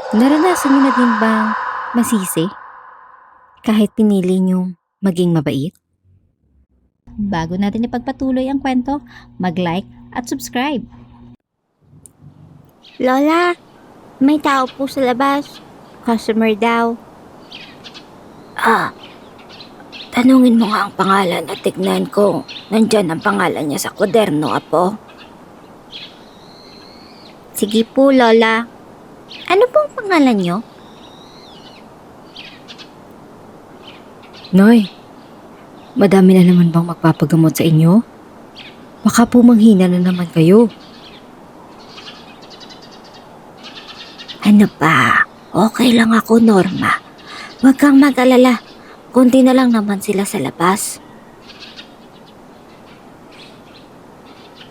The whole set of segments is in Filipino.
Naranasan niyo na din bang masisi kahit pinili niyong maging mabait? Bago natin ipagpatuloy ang kwento, mag-like at subscribe. Lola, may tao po sa labas. Customer daw. Tanungin mo nga ang pangalan at tignan kung nandyan ang pangalan niya sa kwaderno, apo. Sige po, Lola. Ano pong pangalan niyo? Nay, madami na naman bang magpapagamot sa inyo? Baka po manghina na naman kayo. Ano pa? Okay lang ako, Norma. Huwag kang mag-alala. Kunti na lang naman sila sa labas.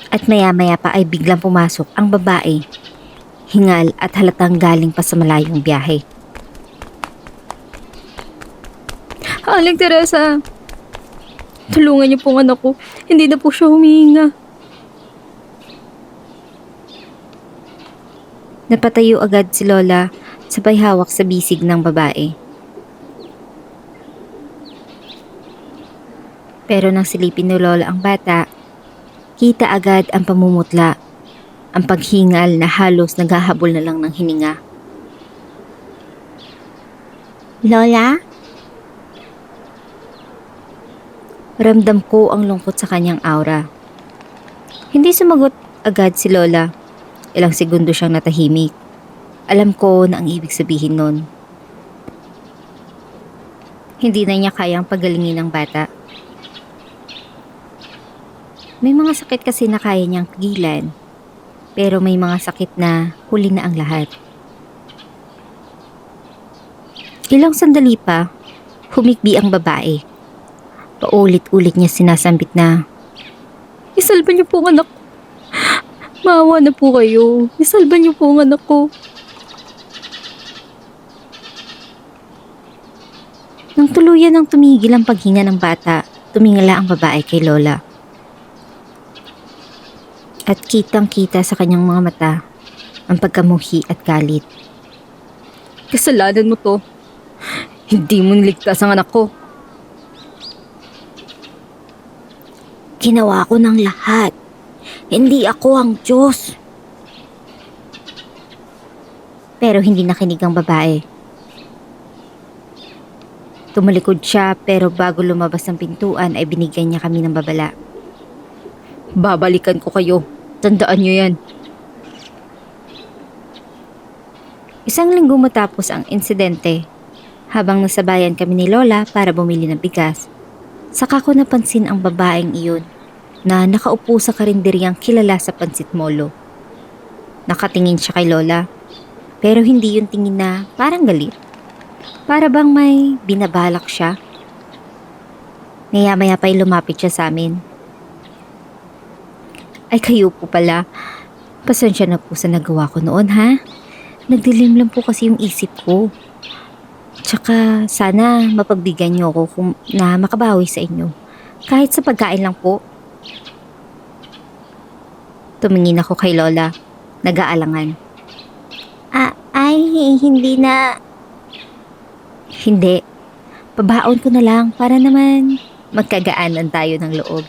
At maya-maya pa ay biglang pumasok ang babae. Hingal at halatang galing pa sa malayong biyahe. Aling Teresa, tulungan niyo po ang anak ko. Hindi na po siya humihinga. Napatayo agad si Lola, sabay hawak sa bisig ng babae. Pero nang silipin ni Lola ang bata, kita agad ang pamumutla, ang paghingal na halos naghahabol na lang ng hininga. Lola? Ramdam ko ang lungkot sa kanyang aura. Hindi sumagot agad si Lola. Ilang segundo siyang natahimik. Alam ko na ang ibig sabihin nun. Hindi na niya kayang pagalingin ng bata. May mga sakit kasi na kaya niyang pigilan. Pero may mga sakit na huli na ang lahat. Ilang sandali pa, humikbi ang babae. Paulit-ulit niya sinasambit na, "Isalba niyo po ang anak ko. Maawa na po kayo. Isalba niyo po ang anak ko." Nang tuluyan ng tumigil ang paghinga ng bata, tumingala ang babae kay Lola. At kitang-kita sa kanyang mga mata ang pagkamuhi at galit. "Kasalanan mo to. Hindi mo niligtas ang anak ko." Ginawa ko ng lahat. Hindi ako ang Diyos. Pero hindi nakinig ang babae. Tumalikod siya pero bago lumabas ng pintuan ay binigyan niya kami ng babala. "Babalikan ko kayo. Tandaan niyo yan." Isang linggo matapos ang insidente, habang nasabayan kami ni Lola para bumili ng bigas, saka ko napansin ang babaeng iyon na nakaupo sa karinderyang kilala sa Pansit Molo. Nakatingin siya kay Lola, pero hindi yung tingin na parang galit. Para bang may binabalak siya. Maya-maya pa'y lumapit siya sa amin. "Ay kayo po pala. Pasensya na po sa nagawa ko noon ha. Nagdilim lang po kasi yung isip ko. Tsaka sana mapagbigyan niyo ako na makabawi sa inyo. Kahit sa pagkain lang po." Tumingin ako kay Lola. Nag-aalangan. Ay, hindi na. "Hindi. Pabaon ko na lang para naman magkagaanan tayo ng loob."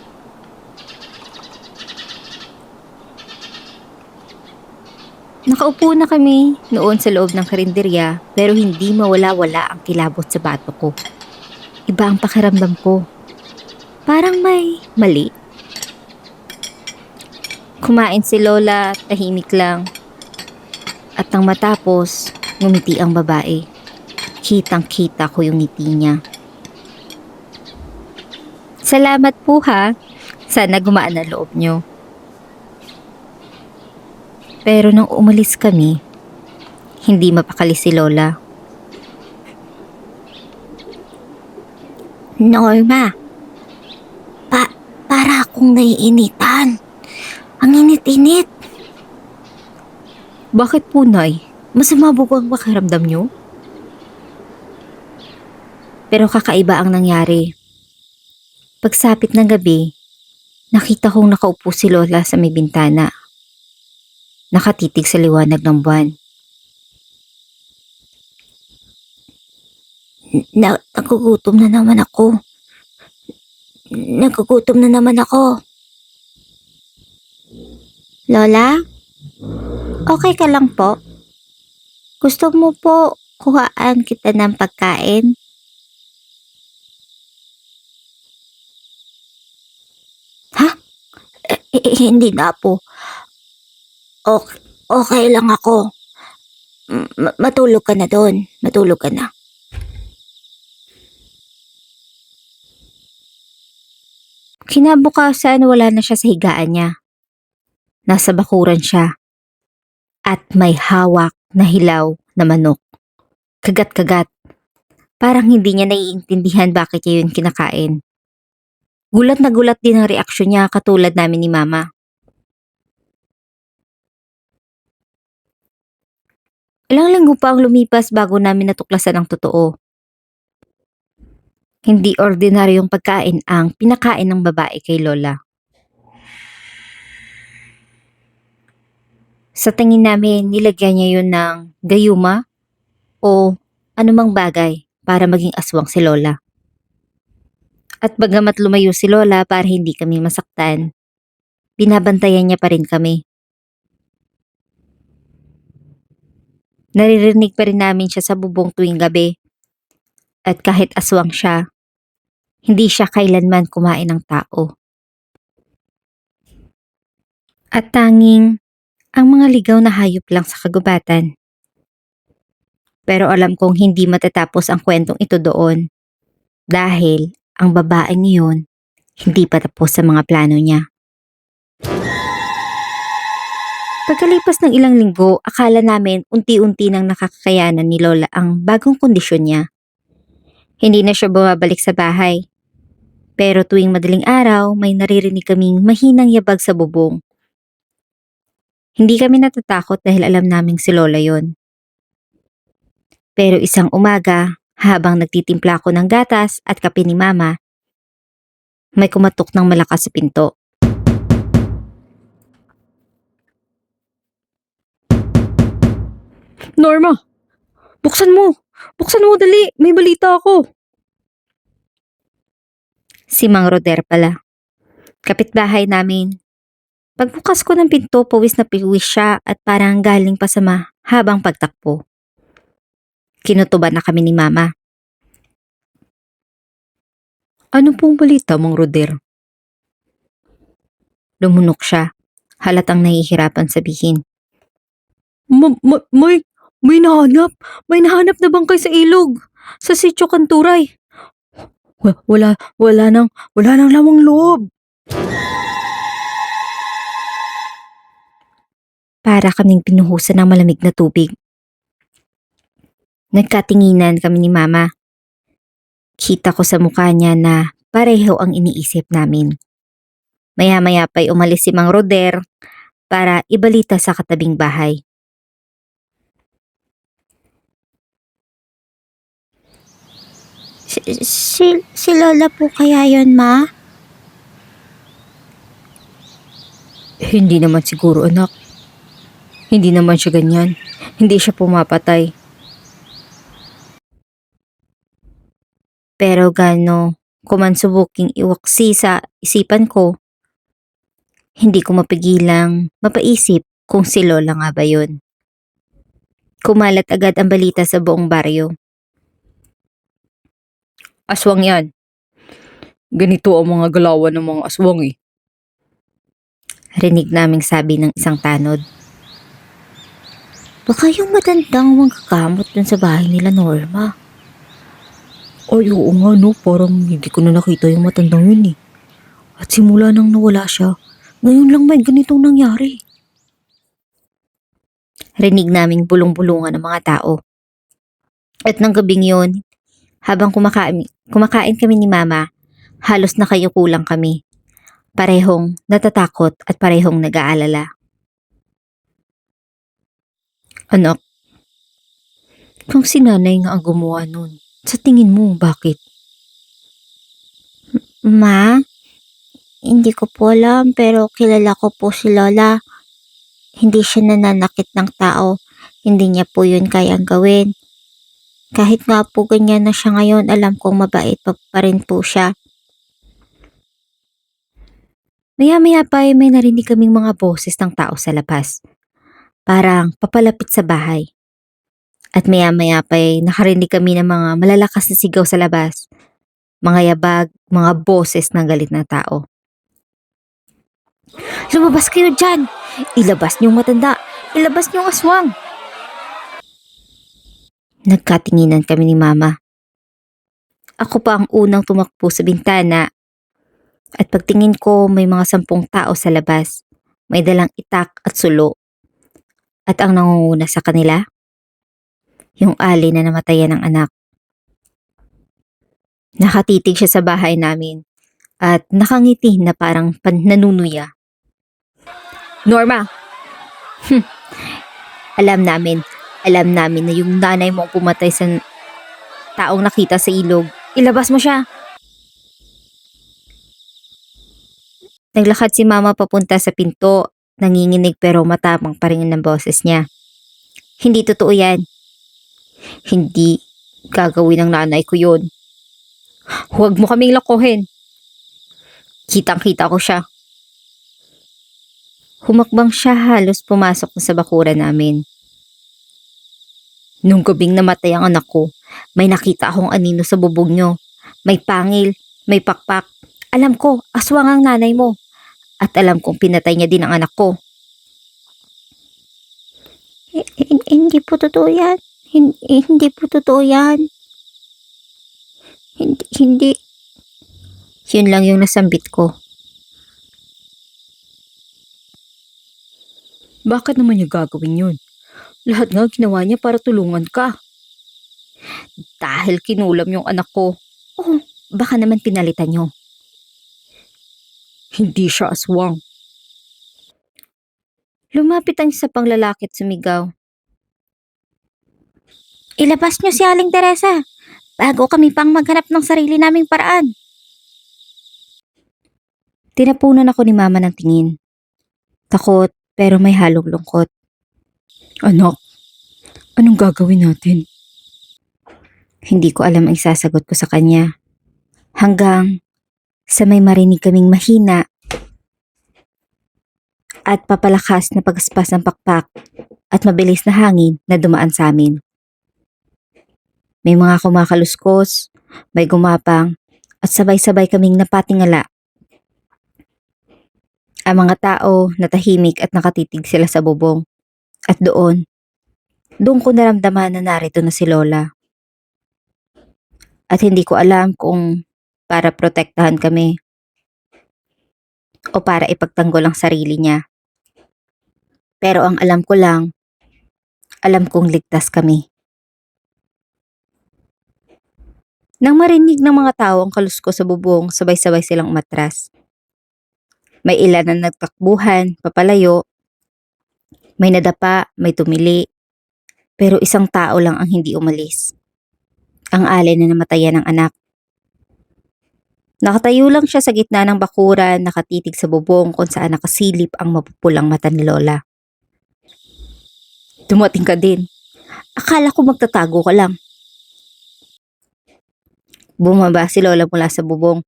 Nakaupo na kami noon sa loob ng karinderya pero hindi mawala-wala ang kilabot sa bato ko. Iba ang pakiramdam ko. Parang may mali. Kumain si Lola, tahimik lang. At nang matapos, ngumiti ang babae. Kitang-kita ko yung ngiti niya. "Salamat po ha. Sana gumaan ang loob niyo." Pero nang umalis kami, hindi mapakali si Lola. Norma, para akong naiinitan. Ang init-init. "Bakit po, Nay? Masama po ang pakiramdam niyo?" Pero kakaiba ang nangyari. Pagsapit ng gabi, nakita kong nakaupo si Lola sa may bintana. Nakatitig sa liwanag ng buwan. Nagugutom na naman ako. Nagugutom na naman ako. Lola, okay ka lang po? Gusto mo po kuhaan kita ng pagkain? Hindi na po. Okay, okay lang ako. Matulog ka na doon. Matulog ka na. Kinabukasan wala na siya sa higaan niya. Nasa bakuran siya. At may hawak na hilaw na manok. Kagat-kagat. Parang hindi niya naiintindihan bakit niya yun kinakain. Gulat na gulat din ang reaksyon niya katulad namin ni Mama. Ilang linggo pa ang lumipas bago namin natuklasan ang totoo. Hindi ordinaryong pagkain ang pinakain ng babae kay Lola. Sa tingin namin, nilagyan niya yun ng gayuma o anumang bagay para maging aswang si Lola. At bagamat lumayo si Lola para hindi kami masaktan, binabantayan niya pa rin kami. Naririnig pa rin namin siya sa bubong tuwing gabi. At kahit aswang siya, hindi siya kailanman kumain ng tao. At tanging ang mga ligaw na hayop lang sa kagubatan. Pero alam kong hindi matatapos ang kwentong ito doon dahil ang babaeng iyon hindi pa tapos sa mga plano niya. Pagkalipas ng ilang linggo, akala namin unti-unti nang nakakakayanan ni Lola ang bagong kondisyon niya. Hindi na siya bumabalik sa bahay. Pero tuwing madaling araw, may naririnig kaming mahinang yabag sa bubong. Hindi kami natatakot dahil alam naming si Lola yon. Pero isang umaga, habang nagtitimpla ako ng gatas at kape ni Mama, may kumatok ng malakas sa pinto. Norma, buksan mo! Buksan mo dali! May balita ako! Si Mang Roder pala. Kapitbahay namin. Pagbukas ko ng pinto, pawis na piwis siya at parang galing pa sa mahabang pagtakbo. Kinutuban na kami ni Mama. Ano pong balita, Mang Roder? Lumunok siya. Halatang nahihirapan sabihin. May nahanap. May nahanap na bangkay sa ilog. Sa Sitio Kanturay. Wala nang lawang loob. Para kaming pinuhusan ng malamig na tubig. Nagkatinginan kami ni Mama. Kita ko sa mukha niya na pareho ang iniisip namin. Maya-maya pa'y umalis si Mang Roder para ibalita sa katabing bahay. Si Lola po kaya yon, Ma? Hindi naman siguro, anak. Hindi naman siya ganyan. Hindi siya pumapatay. Pero gano kuman subuking iwaksi sa isipan ko, hindi ko mapigilang mapaisip kung si Lola nga ba yun. Kumalat agad ang balita sa buong baryo. Aswang yan. Ganito ang mga galawan ng mga aswang eh. Rinig naming sabi ng isang tanod. Baka yung matandang manggagamot dun sa bahay nila, Norma. Ay, oo nga no, parang hindi ko na nakita yung matandang yun eh. At simula nang nawala siya, ngayon lang may ganitong nangyari. Rinig naming bulong-bulungan ng mga tao. At ng gabing yun, habang kumakain kami ni Mama, halos nakayukulang kami. Parehong natatakot at parehong nag-aalala. Anak, kung si nanay nga ang gumawa nun, sa tingin mo bakit? Ma, hindi ko po alam pero kilala ko po si Lola. Hindi siya nananakit ng tao. Hindi niya po yun kayang gawin. Kahit nga po ganyan na siya ngayon, alam kong mabait pa rin po siya. Maya-maya pa ay may narinig kaming mga boses ng tao sa labas. Parang papalapit sa bahay. At maya-maya pa ay nakarinig kami ng mga malalakas na sigaw sa labas. Mga yabag, mga boses ng galit na tao. Lumabas kayo dyan! Ilabas niyong matanda! Ilabas niyong aswang! Nagkatinginan kami ni Mama. Ako pa ang unang tumakbo sa bintana at pagtingin ko may mga 10 tao sa labas. May dalang itak at sulo. At ang nangunguna sa kanila, yung ali na namatayan ng anak. Nakatitig siya sa bahay namin at nakangiti na parang nanunuya. Norma! Alam namin na yung nanay mo ang pumatay sa taong nakita sa ilog. Ilabas mo siya! Naglakad si Mama papunta sa pinto, nanginginig pero matapang pa rin ang boses niya. Hindi totoo yan. Hindi gagawin ng nanay ko yun. Huwag mo kaming lokohin. Kitang-kita ko siya. Humakbang siya halos pumasok na sa bakuran namin. Nung gabing namatay ang anak ko, may nakita akong anino sa bubog nyo. May pangil, may pakpak. Alam ko, aswang ang nanay mo. At alam kong pinatay niya din ang anak ko. Hindi po totoo yan. Hindi po totoo yan. Hindi. Yun lang yung nasambit ko. Bakit naman niya gagawin yun? Lahat nga ginawa niya para tulungan ka. Dahil kinulam yung anak ko. Oh, baka naman pinalitan nyo. Hindi siya aswang. Lumapit ang isa pang lalaki at sumigaw. Ilabas niyo si Aling Teresa bago kami pang maghanap ng sarili naming paraan. Tinapunan ako ni Mama ng tingin. Takot pero may halong lungkot. Anak, anong gagawin natin? Hindi ko alam ang isasagot ko sa kanya. Hanggang sa may marinig kaming mahina at papalakas na pagaspas ng pakpak at mabilis na hangin na dumaan sa amin. May mga kumakaluskos, may gumapang at sabay-sabay kaming napatingala. Ang mga tao natahimik at nakatitig sila sa bubong. At doon ko naramdaman na narito na si Lola. At hindi ko alam kung para protektahan kami o para ipagtanggol ang sarili niya. Pero ang alam ko lang, alam kong ligtas kami. Nang marinig ng mga tao ang kalusko sa bubong, sabay-sabay silang umatras. May ilan na nagtakbuhan, papalayo. May nadapa, may tumili. Pero isang tao lang ang hindi umalis. Ang alay na namatayan ng anak. Nakatayo lang siya sa gitna ng bakuran, nakatitig sa bubong kung saan nakasilip ang mapupulang mata ni Lola. Dumating ka din. Akala ko magtatago ka lang. Bumaba si Lola mula sa bubong.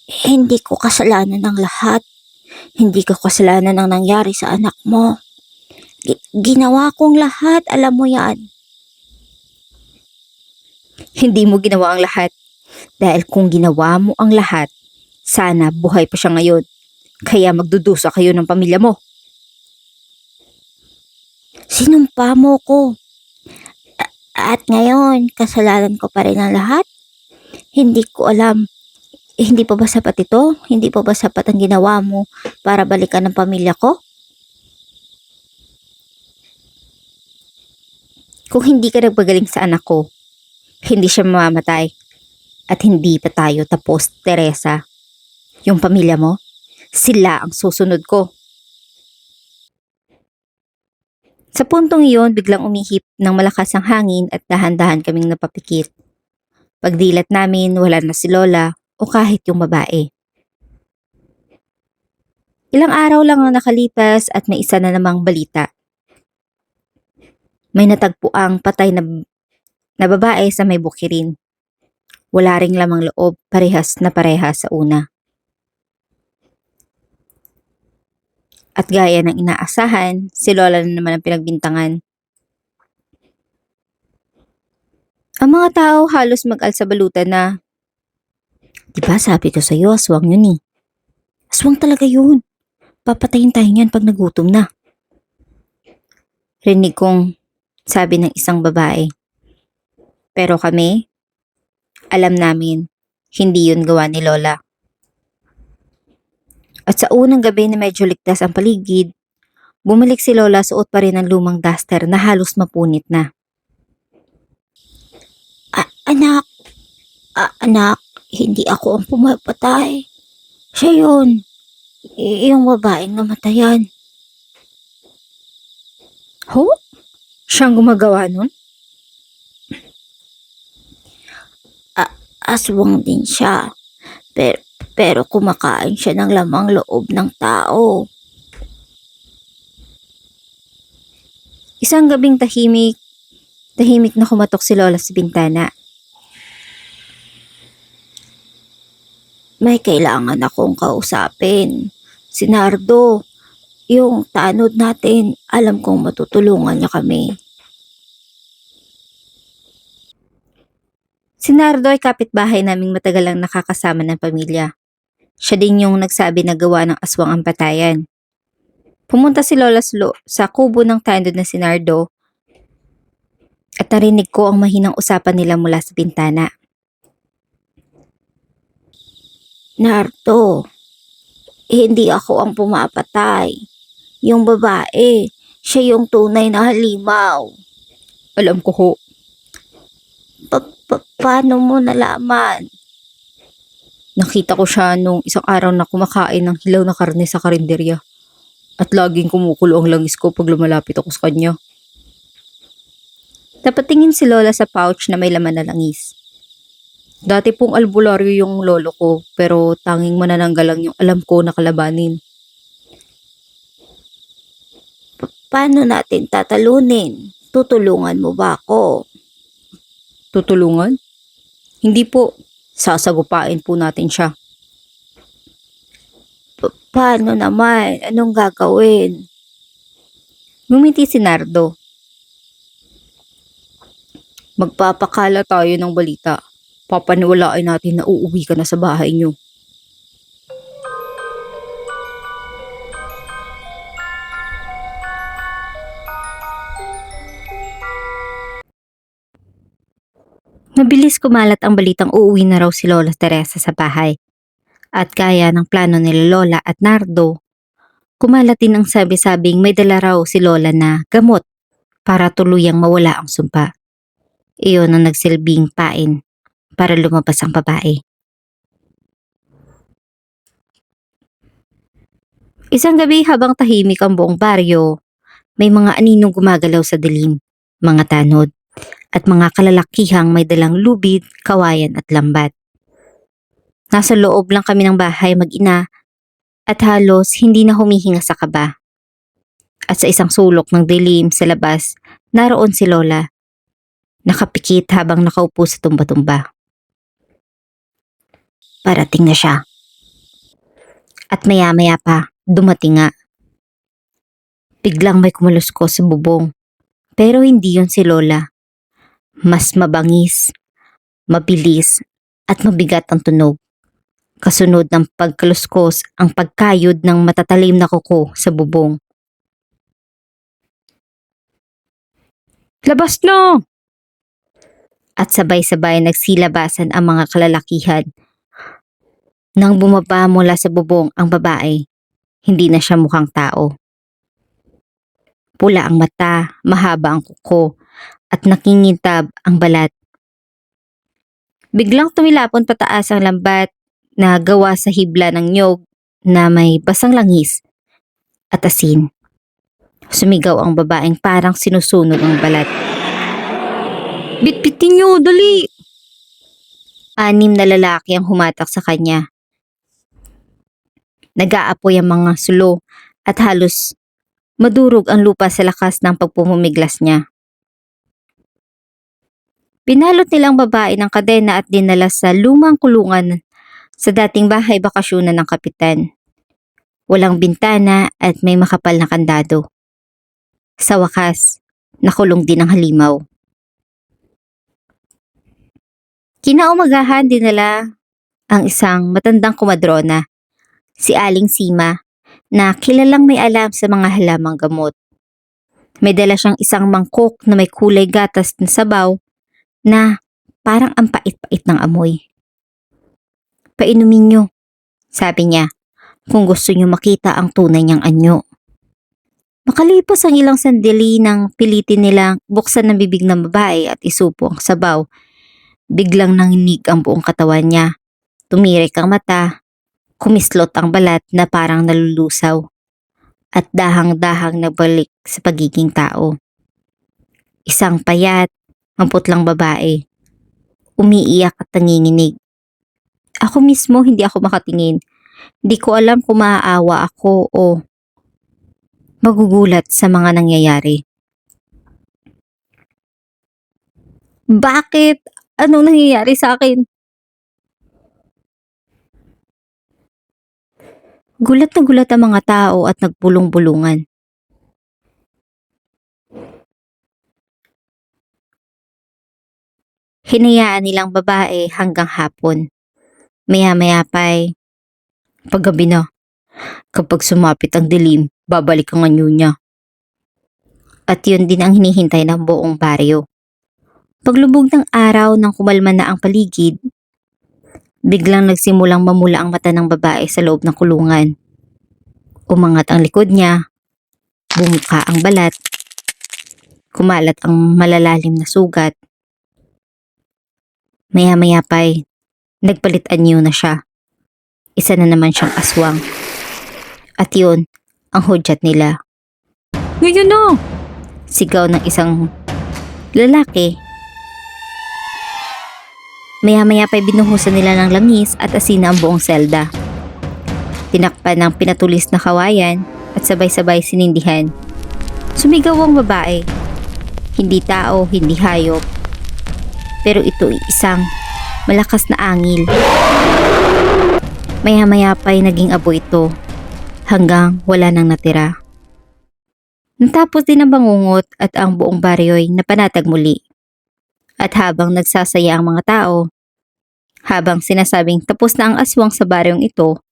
Hindi ko kasalanan ng lahat. Hindi ko kasalanan ng nangyari sa anak mo. Ginawa kong lahat, alam mo yan. Hindi mo ginawa ang lahat. Dahil kung ginawa mo ang lahat, sana buhay pa siya ngayon. Kaya magdudusa kayo ng pamilya mo. Sinumpa mo ko. At ngayon, kasalanan ko pa rin ang lahat? Hindi ko alam. Hindi pa ba sapat ito? Hindi pa ba sapat ang ginawa mo para balikan ang pamilya ko? Kung hindi ka nagpagaling sa anak ko, hindi siya mamamatay. At hindi pa tayo tapos, Teresa. Yung pamilya mo, sila ang susunod ko. Sa puntong iyon, biglang umihip ng malakas ang hangin at dahan-dahan kaming napapikit. Pagdilat namin, wala na si Lola o kahit yung babae. Ilang araw lang ang nakalipas at may isa na namang balita. May natagpuang patay na babae sa may bukirin. Wala ring lamang loob, parehas na parehas sa una. At gaya ng inaasahan, si Lola na naman ang pinagbintangan. Ang mga tao halos mag-alsa balutan na, "Diba sabi ko sa'yo, aswang yun eh. Aswang talaga yun. Papatayin tayo niyan pag nagutom na." Rinig kong sabi ng isang babae. Pero kami, alam namin, hindi yun gawa ni Lola. At sa unang gabi na medyo ligtas ang paligid, bumalik si Lola suot pa rin ang lumang duster na halos mapunit na. Anak, anak, hindi ako ang pumapatay. Siya yun. Yung babaeng namatayan. Ho? Siyang gumagawa nun? Aswang din siya. Pero kumakain siya ng lamang loob ng tao. Isang gabing tahimik na kumatok si Lola sa bintana. May kailangan akong kausapin. Si Nardo, yung tanod natin, alam kong matutulungan niya kami. Si Nardo ay kapitbahay naming matagal lang nakakasama ng pamilya. Siya din yung nagsabi na gawa ng aswang ang patayan. Pumunta si Lola sa kubo ng tanod na si Nardo at narinig ko ang mahinang usapan nila mula sa bintana. Nardo, hindi ako ang pumapatay. Yung babae, siya yung tunay na halimaw. Alam ko ho. Paano mo nalaman? Nakita ko siya nung isang araw na kumakain ng hilaw na karne sa karinderya. At laging kumukulo ang langis ko pag lumalapit ako sa kanya. Napatingin si Lola sa pouch na may laman na langis. Dati pong albularyo yung lolo ko, pero tanging manananggal lang yung alam ko na kalabanin. Paano natin tatalunin? Tutulungan mo ba ako? Tutulungan? Hindi po. Sasagupain po natin siya. Paano naman? Anong gagawin? Ngumiti si Nardo. Magpapakala tayo ng balita. Papaniwalaan natin na uuwi ka na sa bahay niyo. Mabilis kumalat ang balitang uuwi na raw si Lola Teresa sa bahay. At kaya ng plano nila Lola at Nardo, kumalat din ang sabi-sabing may dala raw si Lola na gamot para tuluyang mawala ang sumpa. Iyon ang nagsilbing pain para lumabas ang babae. Isang gabi habang tahimik ang buong baryo, may mga aninong gumagalaw sa dilim, mga tanod, at mga kalalakihang may dalang lubid, kawayan at lambat. Nasa loob lang kami ng bahay mag-ina at halos hindi na humihinga sa kaba. At sa isang sulok ng dilim sa labas, naroon si Lola. Nakapikit habang nakaupo sa tumba-tumba. Parating na siya. At maya-maya pa, dumating nga. Biglang may kumuluskos sa bubong. Pero hindi yon si Lola. Mas mabangis, mabilis, at mabigat ang tunog. Kasunod ng pagkaluskos ang pagkayod ng matatalim na kuko sa bubong. Labas na! At sabay-sabay nagsilabasan ang mga kalalakihan. Nang bumaba mula sa bubong ang babae, hindi na siya mukhang tao. Pula ang mata, mahaba ang kuko, at nakingintab ang balat. Biglang tumilapon pataas ang lambat na gawa sa hibla ng nyog na may basang langis at asin. Sumigaw ang babaeng parang sinusunog ang balat. Bitbitin niyo, dali! 6 na lalaki ang humatak sa kanya. Nag-aapoy ang mga sulo at halos madurog ang lupa sa lakas ng pagpumumiglas niya. Pinalot nilang babae ng kadena at dinala sa lumang kulungan sa dating bahay bakasyunan ng kapitan. Walang bintana at may makapal na kandado. Sa wakas, nakulong din ang halimaw. Kinaumagahan dinala ang isang matandang kumadrona, si Aling Sima, na kilalang may alam sa mga halamang gamot. May dala siyang isang mangkok na may kulay gatas na sabaw na parang ang pait-pait ng amoy. "Painumin niyo," sabi niya, "kung gusto niyo makita ang tunay niyang anyo." Makalipas ang ilang sandali nang pilitin nilang buksan ang bibig ng babae at isupo ang sabaw, biglang nanginig ang buong katawan niya. Tumirik ang mata, kumislot ang balat na parang nalulusaw, at dahang-dahang nabalik sa pagiging tao. Isang payat, mamputlang babae. Umiiyak at nanginginig. Ako mismo hindi ako makatingin. Hindi ko alam kung maaawa ako o magugulat sa mga nangyayari. Bakit? Anong nangyayari sa akin? Gulat na gulat ang mga tao at nagbulong-bulungan. Hinayaan nilang babae hanggang hapon. Maya-maya pa'y paggabi na. Kapag sumapit ang dilim, babalik ang anyo niya. At yun din ang hinihintay ng buong baryo. Paglubog ng araw nang kumalma na ang paligid, biglang nagsimulang mamula ang mata ng babae sa loob ng kulungan. Umangat ang likod niya, bumuka ang balat, kumalat ang malalalim na sugat. Maya-maya pa'y nagpalit anyo na siya. Isa na naman siyang aswang. At yun, ang hudyat nila. "Ngayon na!" sigaw ng isang lalaki. Maya-maya pa'y binuhusan nila ng langis at asin ang buong selda. Tinakpan ng pinatulis na kawayan at sabay-sabay sinindihan. Sumigaw ang babae. Hindi tao, hindi hayop. Pero ito ay isang malakas na angil. Maya-maya pa'y naging abo ito hanggang wala nang natira. Natapos din ang bangungot at ang buong baryo'y napanatag muli. At habang nagsasaya ang mga tao, habang sinasabing tapos na ang aswang sa baryong ito,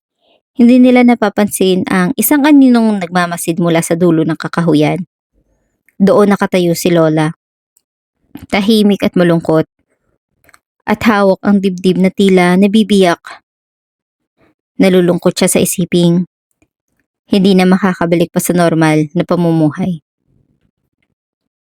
hindi nila napapansin ang isang aninong nagmamasid mula sa dulo ng kakahuyan. Doon nakatayo si Lola, tahimik at malungkot, at hawak ang dibdib na tila nabibiyak. Nalulungkot siya sa isiping hindi na makakabalik pa sa normal na pamumuhay.